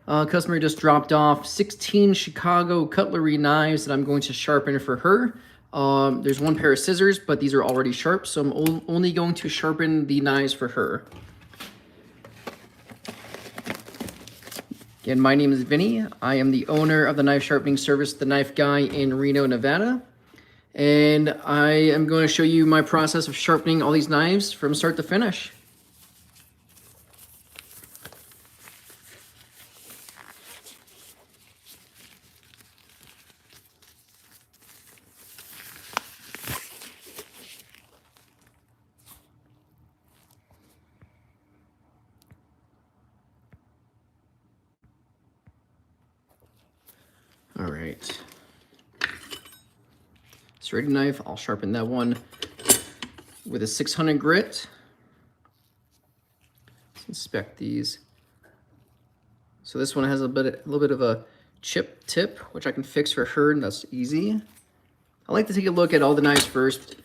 Customer just dropped off 16 Chicago cutlery knives that I'm going to sharpen for her. There's one pair of scissors, but these are already sharp, so I'm only going to sharpen the knives for her. Again, my name is Vinny. I am the owner of the knife sharpening service, The Knife Guy in Reno, Nevada. And I am going to show you my process of sharpening all these knives from start to finish. All right. Serrated knife, I'll sharpen that one with a 600 grit. Let's inspect these. So this one has a little bit of a chip tip, which I can fix for her, and that's easy. I like to take a look at all the knives first,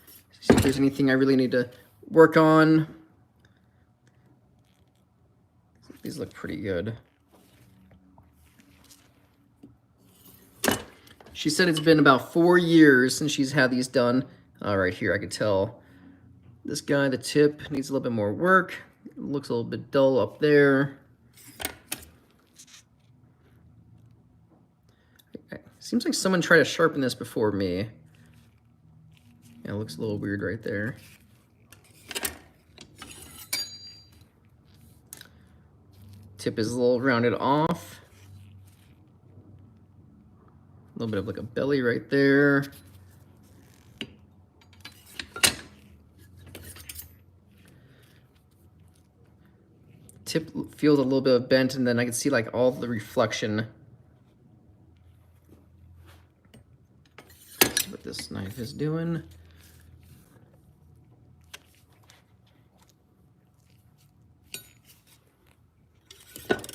see if there's anything I really need to work on. These look pretty good. She said it's been about 4 years since she's had these done. Right here, I could tell this guy, the tip, needs a little bit more work. It looks a little bit dull up there. Seems like someone tried to sharpen this before me. Yeah, it looks a little weird right there. Tip is a little rounded off. A little bit of like a belly right there. Tip feels a little bit of bent, and then I can see like all the reflection. That's what this knife is doing.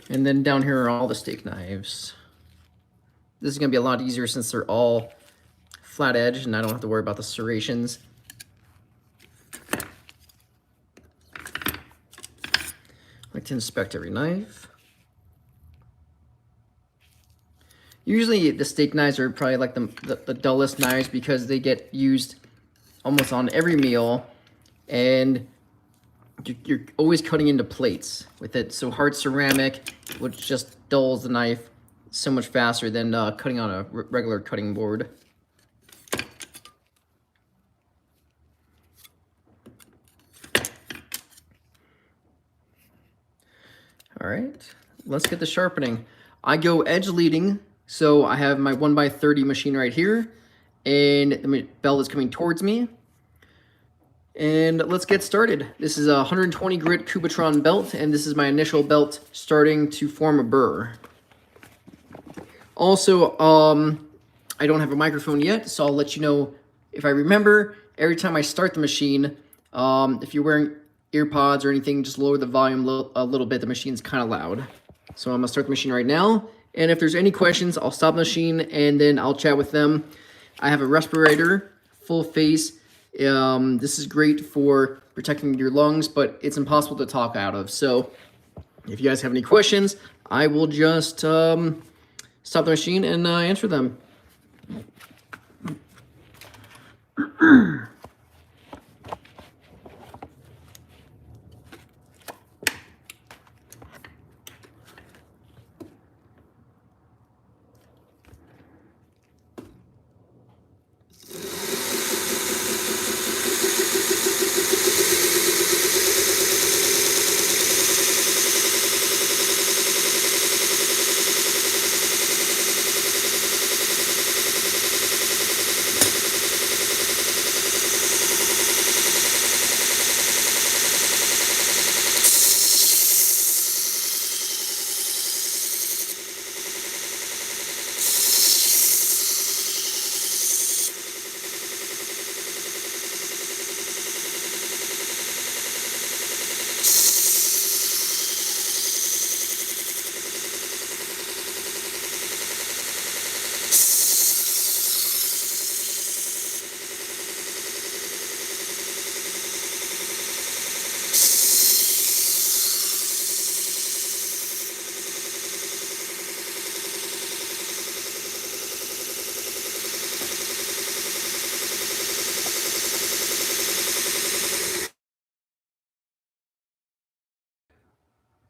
And then down here are all the steak knives. This is going to be a lot easier since they're all flat edge and I don't have to worry about the serrations. I like to inspect every knife. Usually the steak knives are probably like the dullest knives because they get used almost on every meal, and you're always cutting into plates with it. So hard ceramic, which just dulls the knife so much faster than cutting on a regular cutting board. All right, let's get the sharpening. I go edge leading, so I have my 1x30 machine right here, and the belt is coming towards me. And let's get started. This is a 120 grit Cubitron belt, and this is my initial belt starting to form a burr. Also, I don't have a microphone yet, so I'll let you know if I remember. Every time I start the machine, if you're wearing earpods or anything, just lower the volume a little bit. The machine's kind of loud. So I'm gonna start the machine right now. And if there's any questions, I'll stop the machine and then I'll chat with them. I have a respirator, full face. This is great for protecting your lungs, but it's impossible to talk out of. So if you guys have any questions, I will just stop the machine and answer them.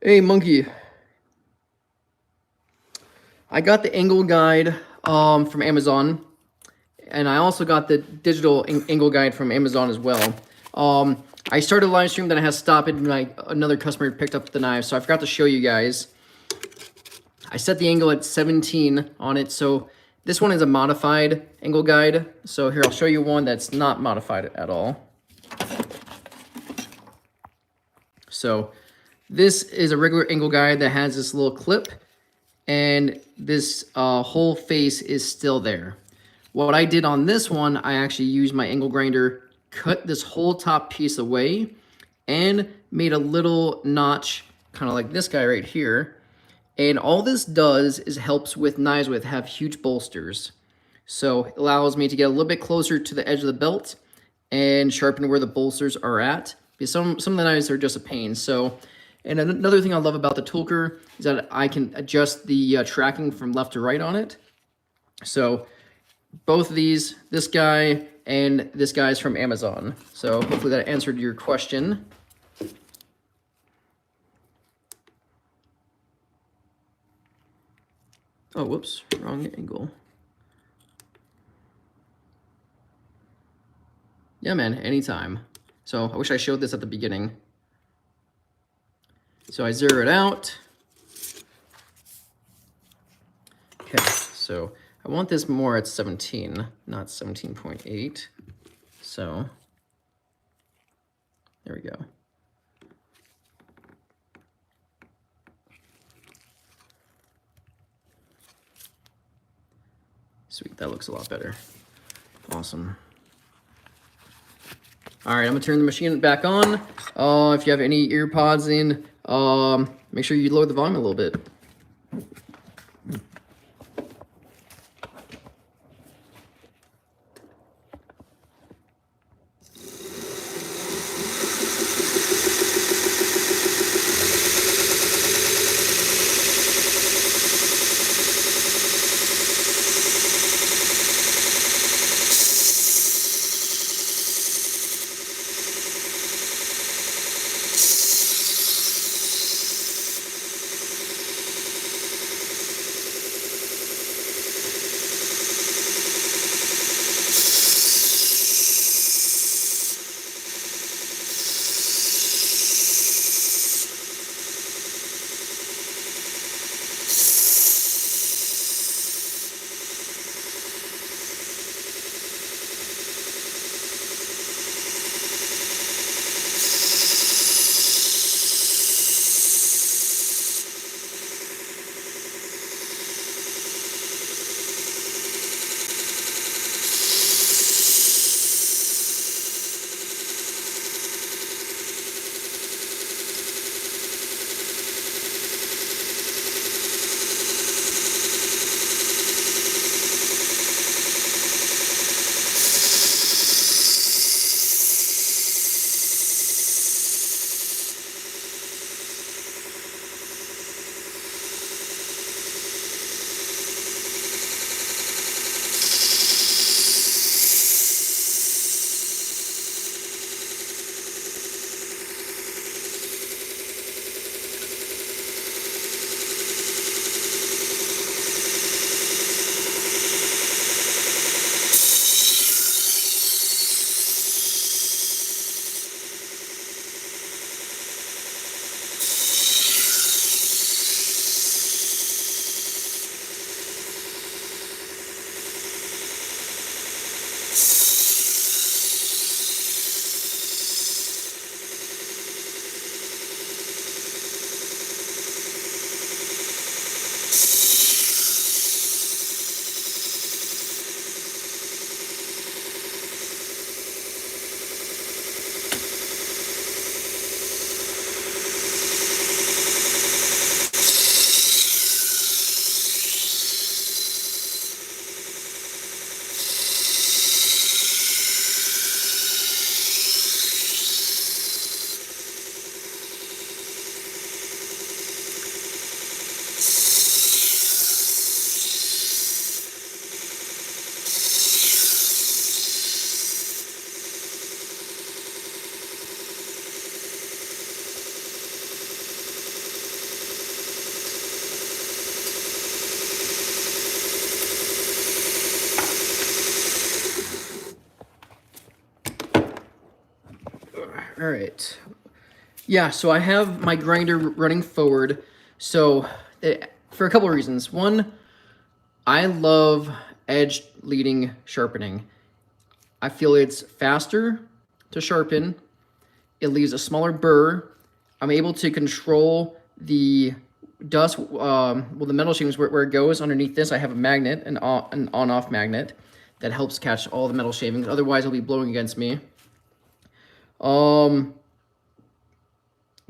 Hey, monkey. I got the angle guide from Amazon, and I also got the digital angle guide from Amazon as well. I started a live stream, then I had to stop it, and another customer picked up the knife, so I forgot to show you guys. I set the angle at 17 on it, so this one is a modified angle guide. So here, I'll show you one that's not modified at all. So this is a regular angle guide that has this little clip, and this whole face is still there. What I did on this one, I actually used my angle grinder, cut this whole top piece away, and made a little notch, kind of like this guy right here. And all this does is helps with knives with have huge bolsters. So it allows me to get a little bit closer to the edge of the belt and sharpen where the bolsters are at. Because some of the knives are just a pain. So, and another thing I love about the Toolker is that I can adjust the tracking from left to right on it. So both of these, this guy and this guy is from Amazon. So hopefully that answered your question. Oh, whoops, wrong angle. Yeah, man, anytime. So I wish I showed this at the beginning. So I zero it out. Okay, so I want this more at 17, not 17.8. So there we go. Sweet, that looks a lot better. Awesome. All right, I'm gonna turn the machine back on. If you have any ear pods in, make sure you lower the volume a little bit. All right. Yeah, so I have my grinder running forward. So for a couple of reasons. One, I love edge leading sharpening. I feel it's faster to sharpen. It leaves a smaller burr. I'm able to control the dust, well, the metal shavings where it goes underneath this. I have a magnet, an on-off magnet that helps catch all the metal shavings. Otherwise, it'll be blowing against me. You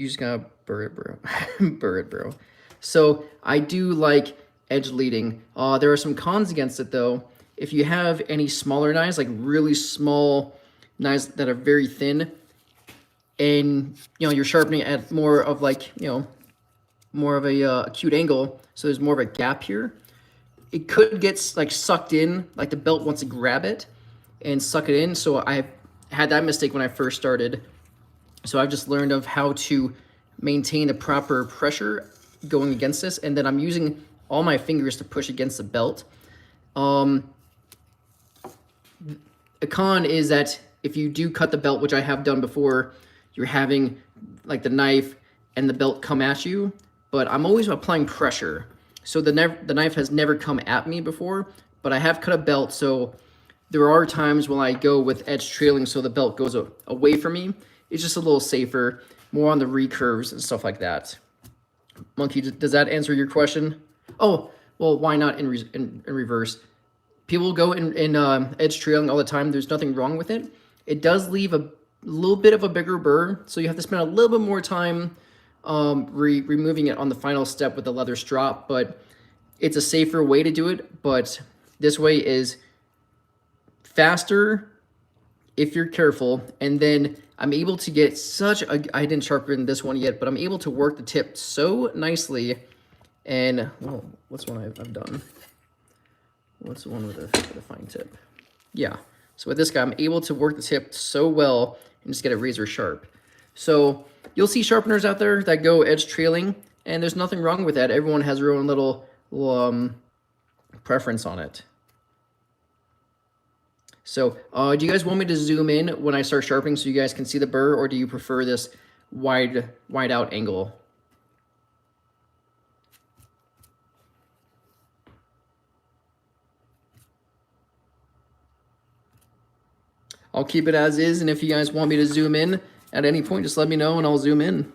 just gotta burr it, bro. Burr it, bro. So I do like edge leading. There are some cons against it though. If you have any smaller knives, like really small knives that are very thin, and you're sharpening at more of like more of a acute angle, so there's more of a gap here. It could get like sucked in, like the belt wants to grab it and suck it in. So I had that mistake when I first started. So I've just learned of how to maintain the proper pressure going against this, and then I'm using all my fingers to push against the belt. A con is that if you do cut the belt, which I have done before, you're having like the knife and the belt come at you, but I'm always applying pressure. So the knife has never come at me before, but I have cut a belt, so there are times when I go with edge trailing so the belt goes away from me. It's just a little safer, more on the recurves and stuff like that. Monkey, does that answer your question? Oh, well, why not in reverse? People go in edge trailing all the time. There's nothing wrong with it. It does leave a little bit of a bigger burr, so you have to spend a little bit more time removing it on the final step with the leather strop, but it's a safer way to do it. But this way is faster if you're careful, and then I'm able to get I didn't sharpen this one yet, but I'm able to work the tip so nicely. And well, what's one I've done? What's the one with a fine tip? Yeah, so with this guy, I'm able to work the tip so well and just get it razor sharp. So you'll see sharpeners out there that go edge trailing, and there's nothing wrong with that. Everyone has their own little preference on it. So do you guys want me to zoom in when I start sharpening so you guys can see the burr, or do you prefer this wide out angle? I'll keep it as is, and if you guys want me to zoom in at any point, just let me know and I'll zoom in.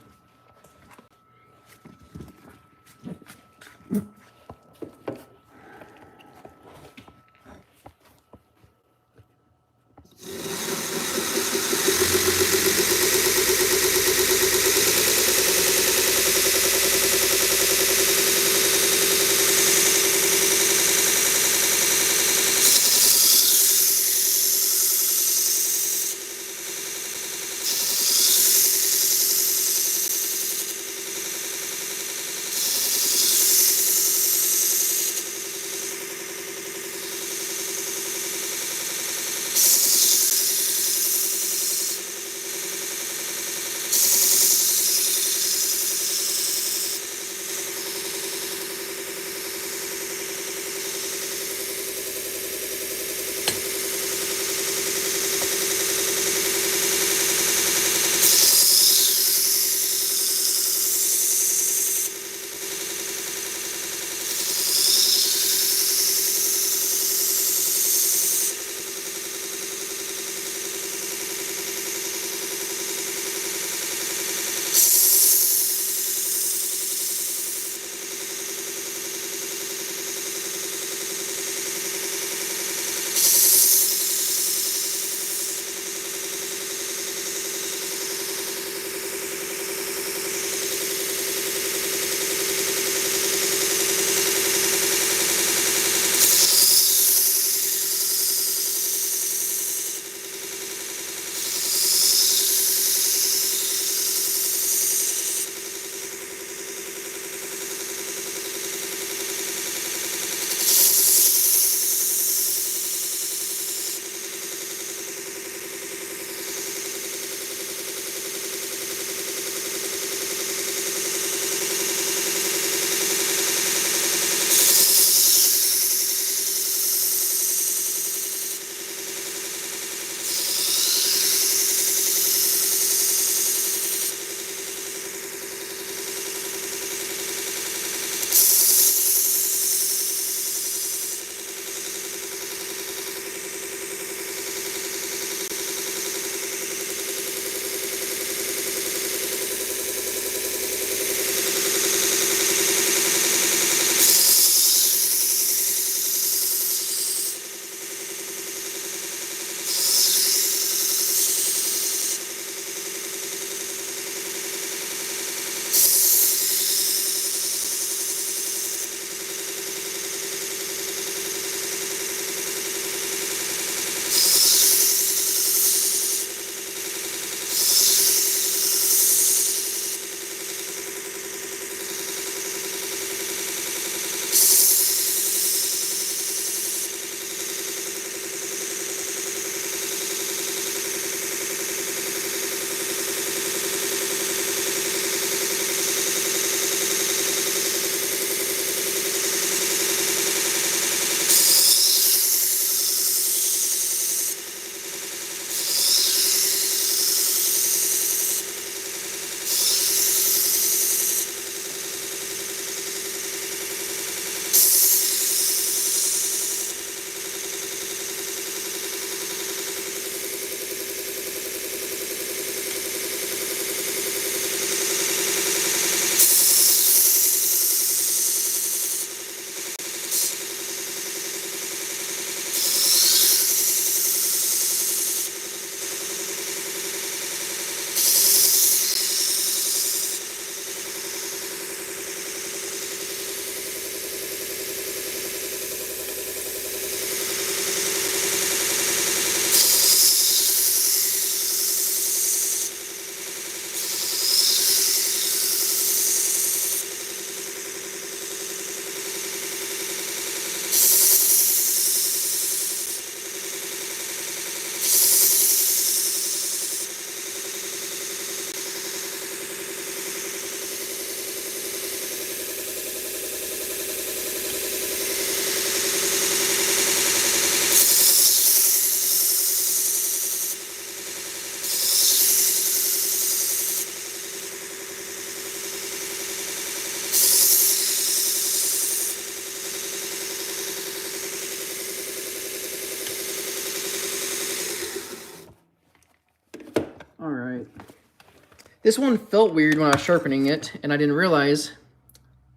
This one felt weird when I was sharpening it, and I didn't realize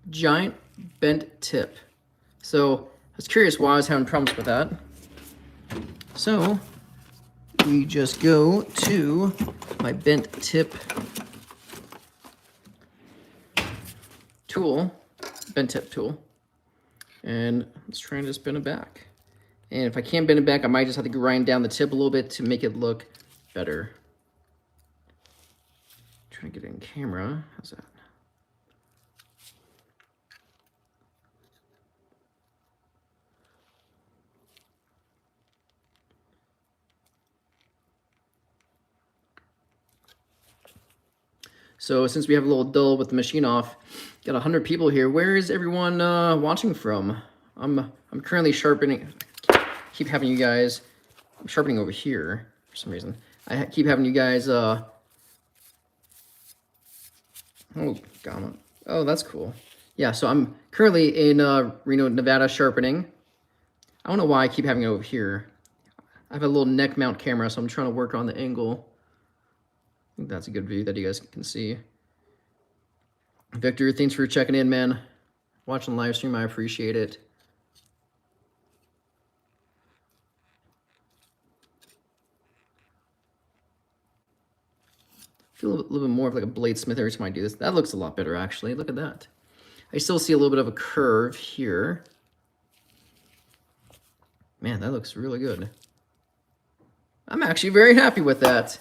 giant bent tip. So I was curious why I was having problems with that. So we just go to my bent tip tool, bent tip tool, and let's try and just bend it back. And if I can't bend it back, I might just have to grind down the tip a little bit to make it look better. Trying to get it in camera. How's that? So since we have a little dull with the machine off, got 100 people here. Where is everyone watching from? I'm currently sharpening. Keep having you guys. I'm sharpening over here for some reason. I keep having you guys. Oh, God. Oh, that's cool. Yeah, so I'm currently in Reno, Nevada, sharpening. I don't know why I keep having it over here. I have a little neck mount camera, so I'm trying to work on the angle. I think that's a good view that you guys can see. Victor, thanks for checking in, man. Watching the live stream, I appreciate it. I feel a little bit more of like a bladesmith every time I do this. That looks a lot better, actually. Look at that. I still see a little bit of a curve here. Man, that looks really good. I'm actually very happy with that.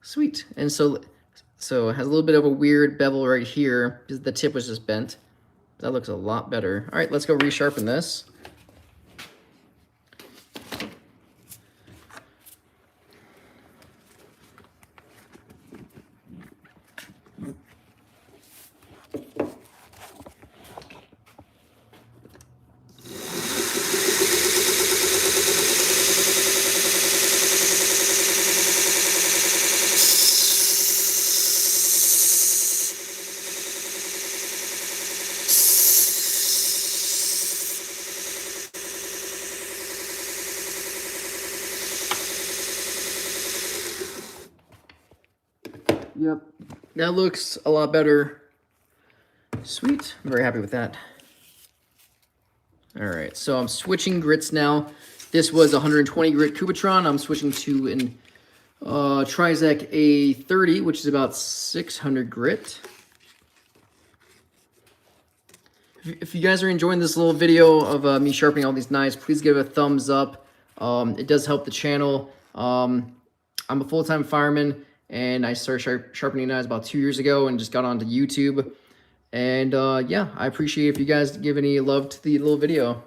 Sweet. And so it has a little bit of a weird bevel right here because the tip was just bent. That looks a lot better. All right, let's go resharpen this. Yep, that looks a lot better. Sweet, I'm very happy with that. All right, so I'm switching grits now. This was 120 grit Cubitron. I'm switching to an Trizec A30, which is about 600 grit. If you guys are enjoying this little video of me sharpening all these knives, please give it a thumbs up. It does help the channel. I'm a full-time fireman, and I started sharpening knives about 2 years ago and just got onto YouTube. And yeah, I appreciate if you guys give any love to the little video.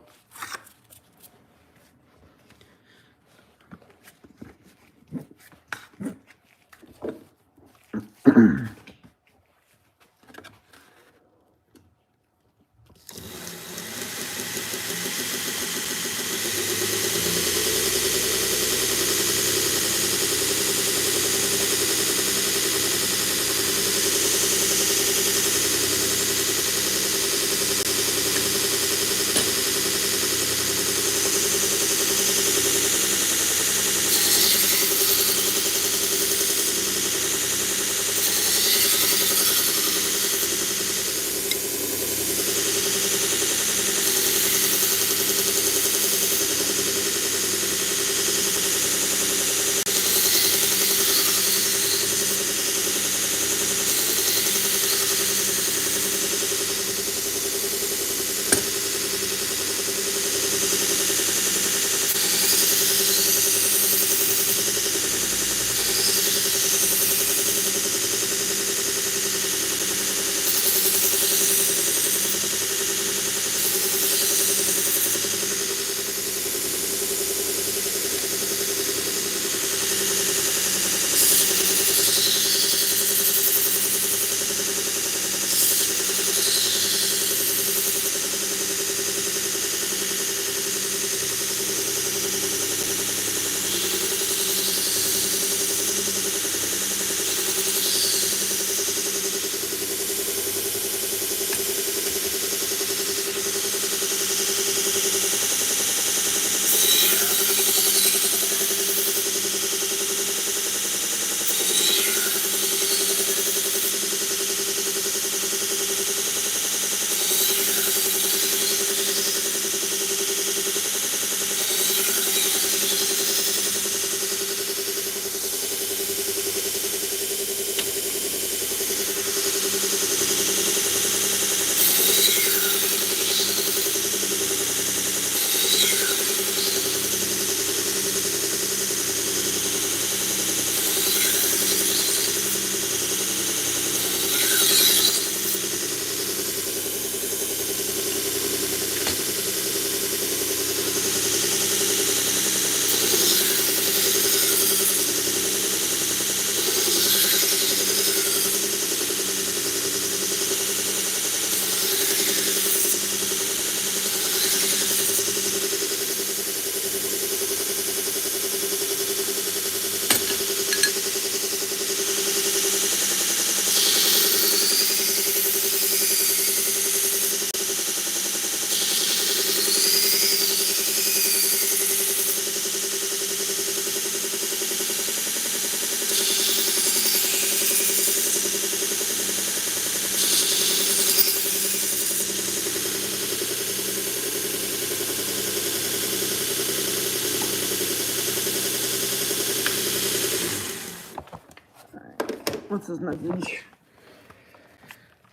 What's his message?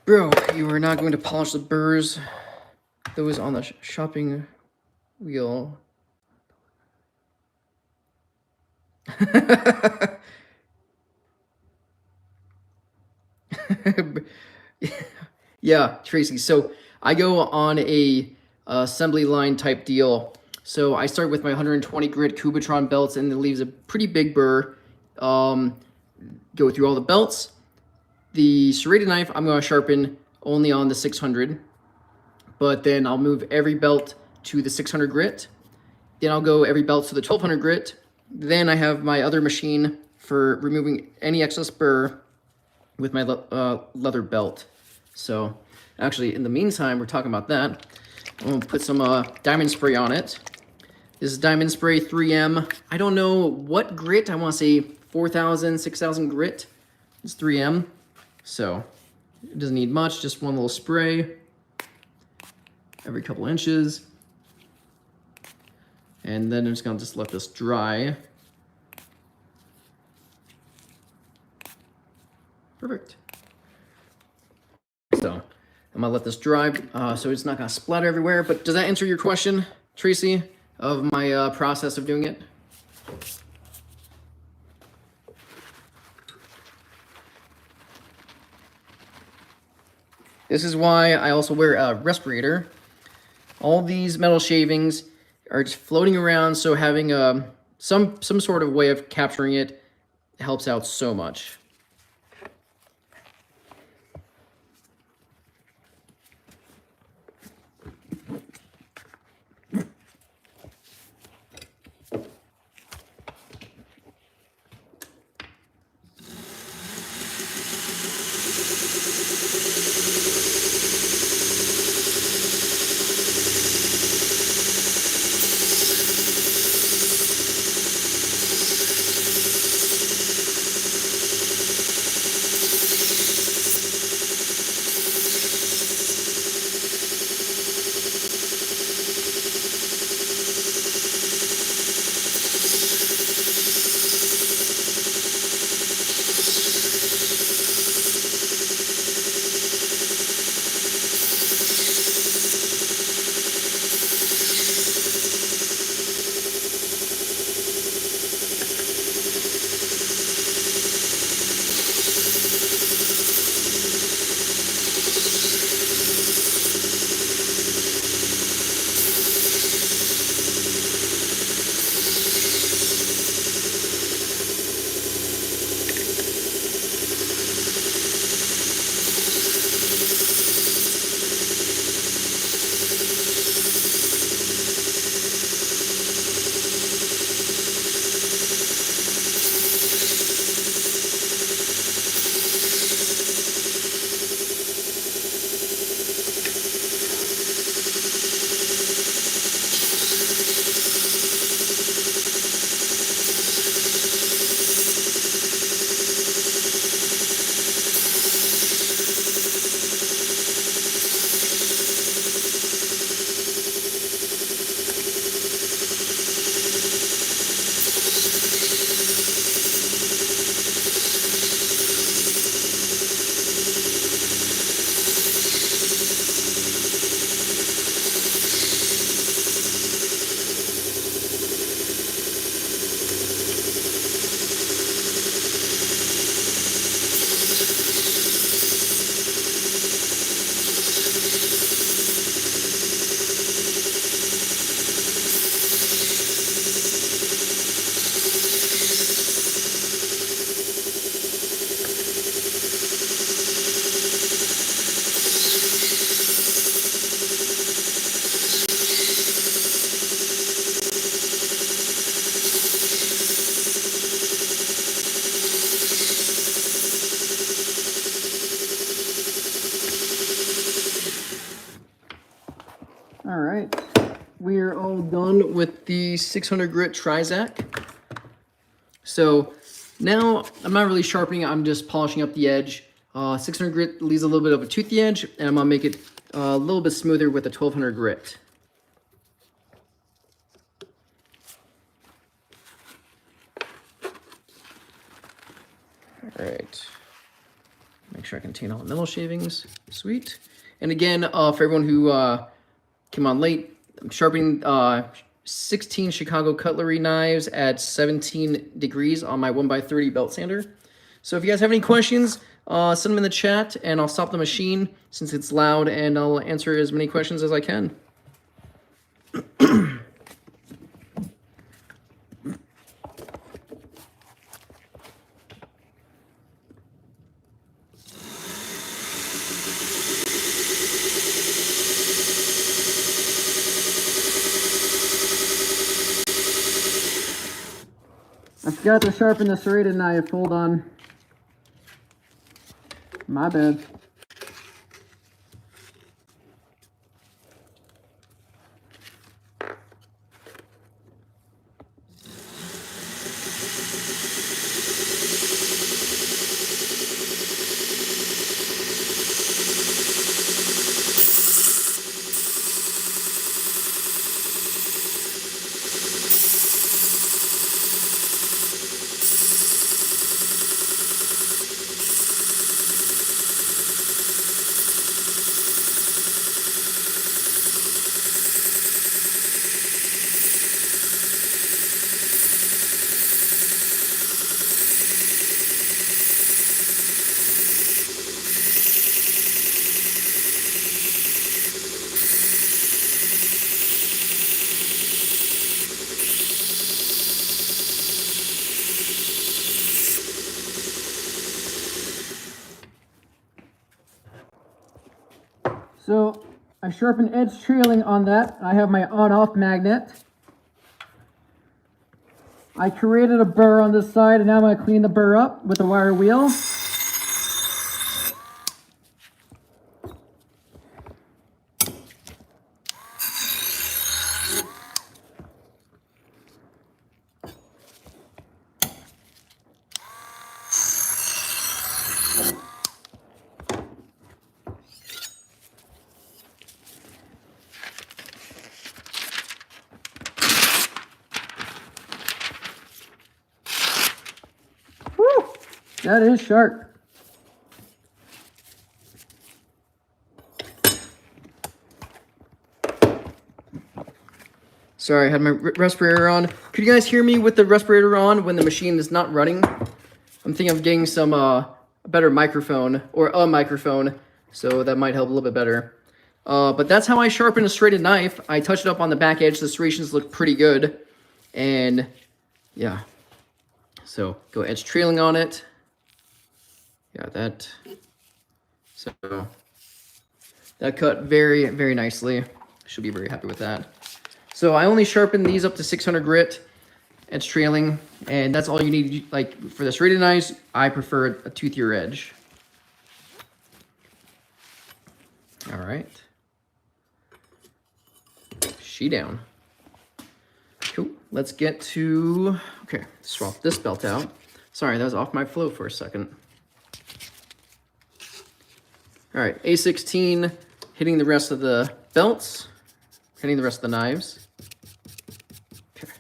Bro, you are not going to polish the burrs. Those on the shopping wheel. Yeah, Tracy. So I go on a assembly line type deal. So I start with my 120 grit Cubitron belts, and it leaves a pretty big burr. Go through all the belts. The serrated knife I'm going to sharpen only on the 600, but then I'll move every belt to the 600 grit. Then I'll go every belt to the 1200 grit. Then I have my other machine for removing any excess burr with my leather belt. So actually, in the meantime, we're talking about that. I'm gonna put some diamond spray on it. This is diamond spray 3M. I don't know what grit. I want to say 4,000, 6,000 grit. It's 3M. So it doesn't need much, just one little spray every couple inches. And then I'm just gonna let this dry. Perfect. So I'm gonna let this dry so it's not gonna splatter everywhere. But does that answer your question, Tracy, of my process of doing it? This is why I also wear a respirator. All these metal shavings are just floating around, so having some sort of way of capturing it helps out so much. All right, we're all done with the 600 grit Trizac. So now I'm not really sharpening, I'm just polishing up the edge. 600 grit leaves a little bit of a toothy edge, and I'm gonna make it a little bit smoother with the 1200 grit. All right. Make sure I contain all the metal shavings. Sweet. And again, for everyone who came on late, I'm sharpening 16 Chicago cutlery knives at 17 degrees on my 1x30 belt sander. So if you guys have any questions, send them in the chat, and I'll stop the machine since it's loud, and I'll answer as many questions as I can. I forgot to sharpen the serrated knife. Hold on. My bad. So I sharpen edge trailing on that. I have my on-off magnet. I created a burr on this side, and now I'm going to clean the burr up with a wire wheel. That is sharp. Sorry, I had my respirator on. Could you guys hear me with the respirator on when the machine is not running? I'm thinking of getting some a better microphone, or a microphone, so that might help a little bit better. But that's how I sharpen a serrated knife. I touched it up on the back edge. The serrations look pretty good. And yeah, so go edge trailing on it. Got that. So that cut very, very nicely. Should be very happy with that. So I only sharpen these up to 600 grit, edge trailing, and that's all you need. Like for the serrated knives, I prefer a toothier edge. All right. She down. Cool. Let's get to, okay, swap this belt out. Sorry, that was off my flow for a second. All right, A16 hitting the rest of the belts, hitting the rest of the knives. Okay.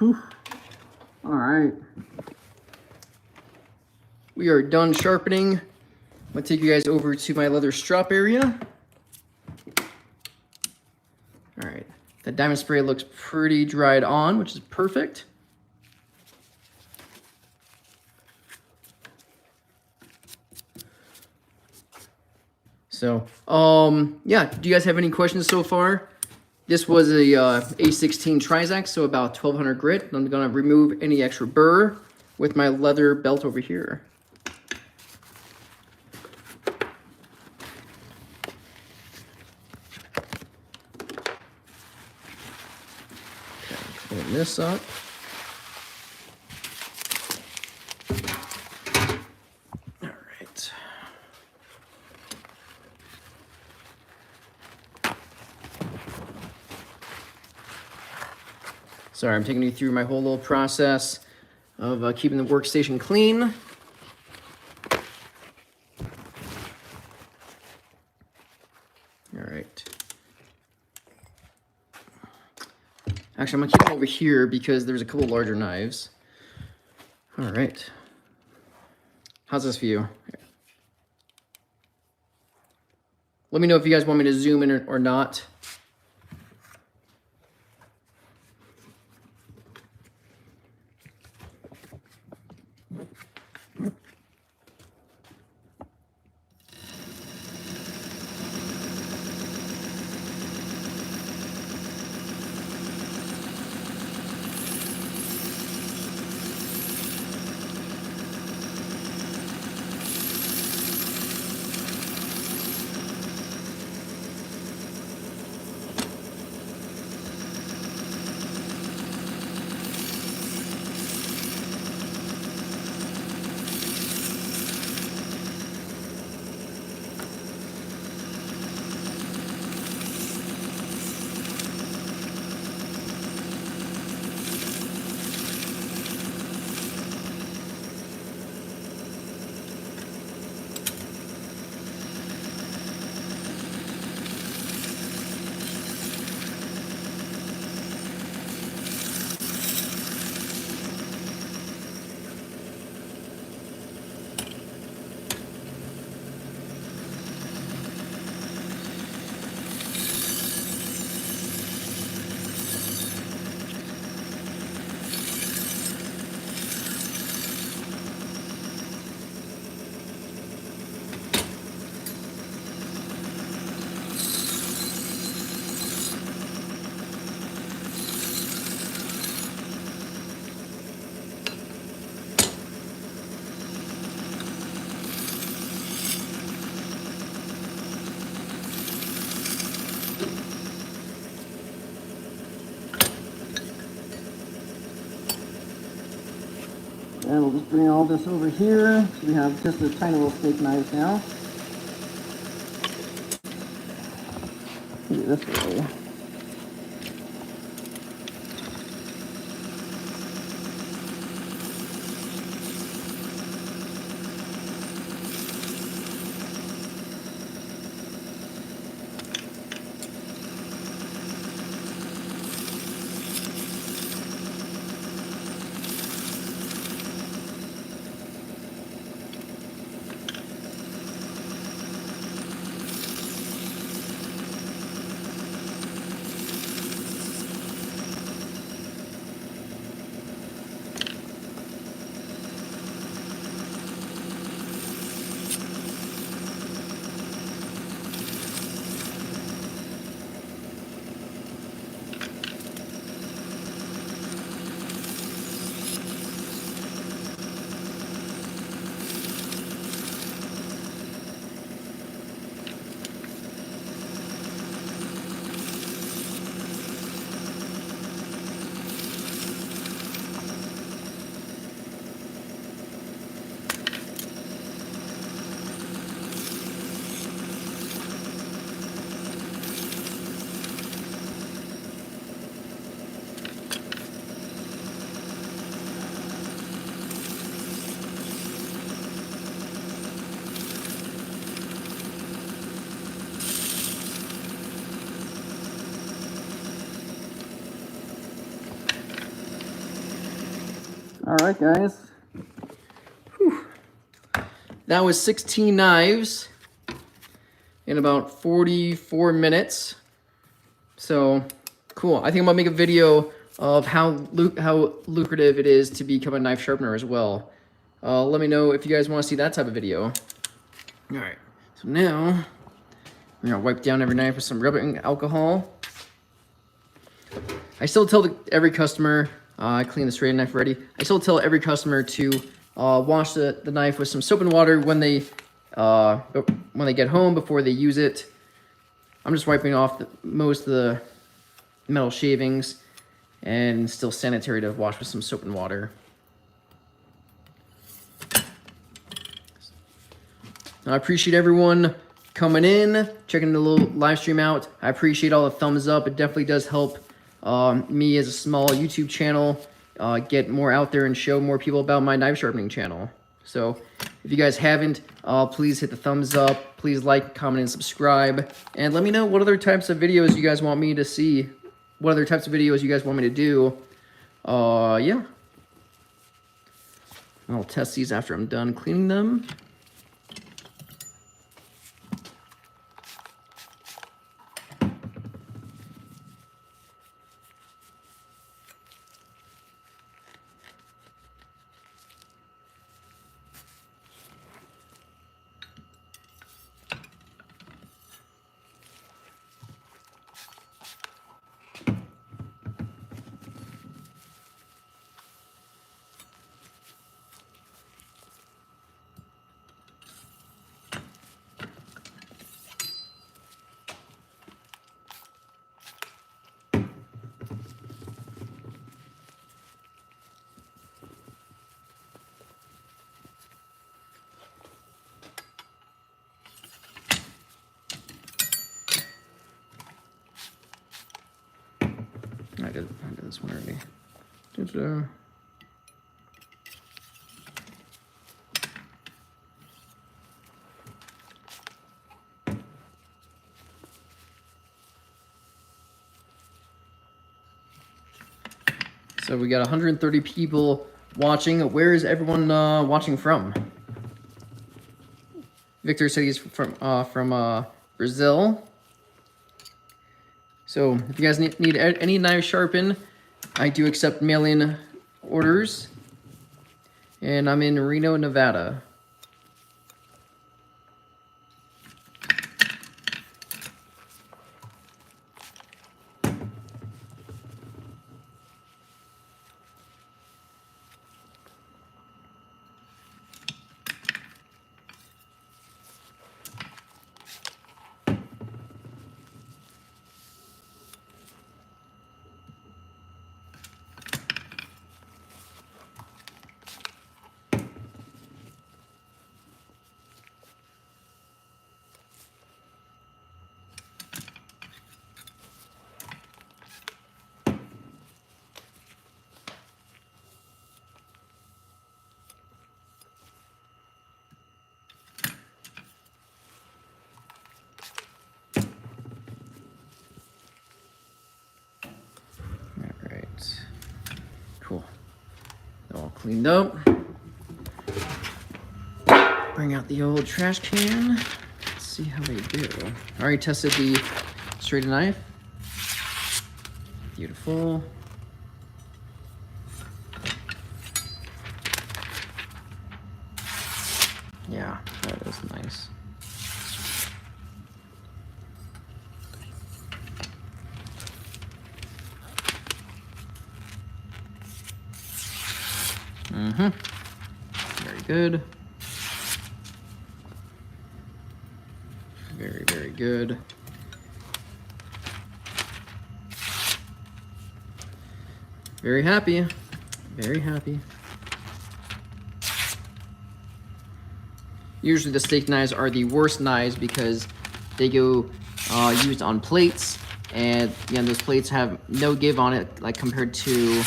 Whew. All right. We are done sharpening. I'm gonna take you guys over to my leather strop area. All right, the diamond spray looks pretty dried on, which is perfect. So, yeah, do you guys have any questions so far? This was a A16 Trizac, so about 1200 grit. I'm gonna remove any extra burr with my leather belt over here. Okay, clean this up. All right. Sorry, I'm taking you through my whole little process of keeping the workstation clean. All right. Actually, I'm gonna keep it over here because there's a couple larger knives. All right. How's this for you? Let me know if you guys want me to zoom in or not. And we'll just bring all this over here. So we have just a tiny little steak knives now. Do it this way. All right, guys. Whew. That was 16 knives in about 44 minutes. So cool. I think I'm gonna make a video of how lucrative it is to become a knife sharpener as well. Let me know if you guys want to see that type of video. All right. So now we're gonna wipe down every knife with some rubbing alcohol. I still tell every customer, I clean the serrated knife already. I still tell every customer to wash the knife with some soap and water when they get home before they use it. I'm just wiping off most of the metal shavings, and still sanitary to wash with some soap and water. I appreciate everyone coming in, checking the little live stream out. I appreciate all the thumbs up. It definitely does help me as a small YouTube channel get more out there and show more people about my knife sharpening channel. So if you guys haven't, please hit the thumbs up. Please like, comment, and subscribe. And let me know what other types of videos you guys want me to see. What other types of videos you guys want me to do. Yeah. I'll test these after I'm done cleaning them. I did this one already. Ta-da. So we got 130 people watching. Where is everyone watching from? Victor said he's from Brazil. So if you guys need any knife sharpened, I do accept mail-in orders. And I'm in Reno, Nevada. Cool. All cleaned up. Bring out the old trash can. Let's see how they do. I already tested the serrated knife. Beautiful. Yeah, that is nice. Very good. Very, very good. Very happy. Very happy. Usually the steak knives are the worst knives because they go used on plates, and those plates have no give on it, like compared to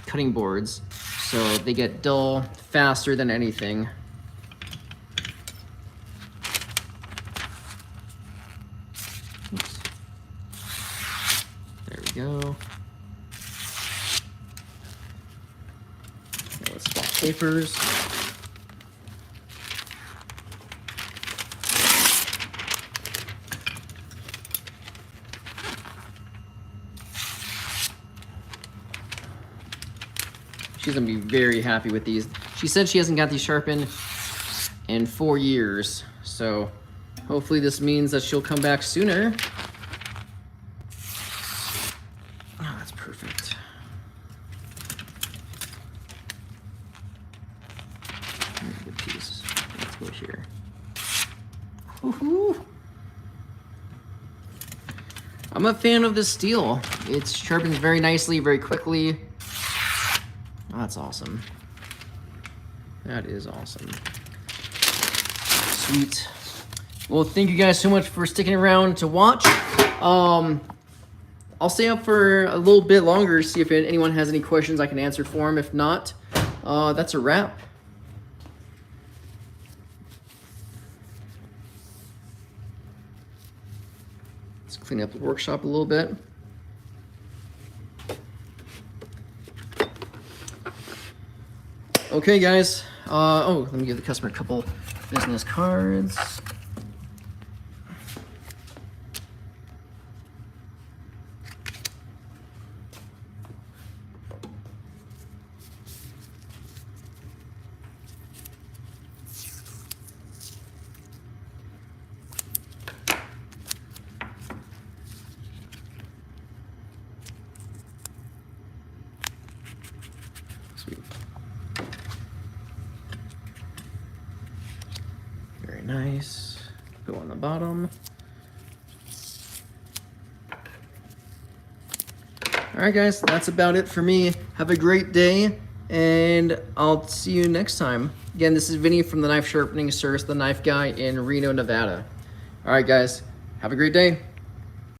cutting boards, so they get dull faster than anything. Oops. There we go. papers. She's gonna be very happy with these. She said she hasn't got these sharpened in 4 years, so hopefully this means that she'll come back sooner. Oh, that's perfect. Good piece. Let's go here. Woohoo! I'm a fan of this steel. It sharpens very nicely, very quickly. Oh, that's awesome. That is awesome. Sweet. Well, thank you guys so much for sticking around to watch. I'll stay up for a little bit longer, see if anyone has any questions I can answer for them. If not, that's a wrap. Let's clean up the workshop a little bit. Okay, guys. Oh, let me give the customer a couple business cards. Sweet. Very nice. Go on the bottom. All right, guys, that's about it for me. Have a great day, and I'll see you next time. Again, this is Vinny from the Knife Sharpening Service, the Knife Guy in Reno, Nevada. All right, guys, have a great day.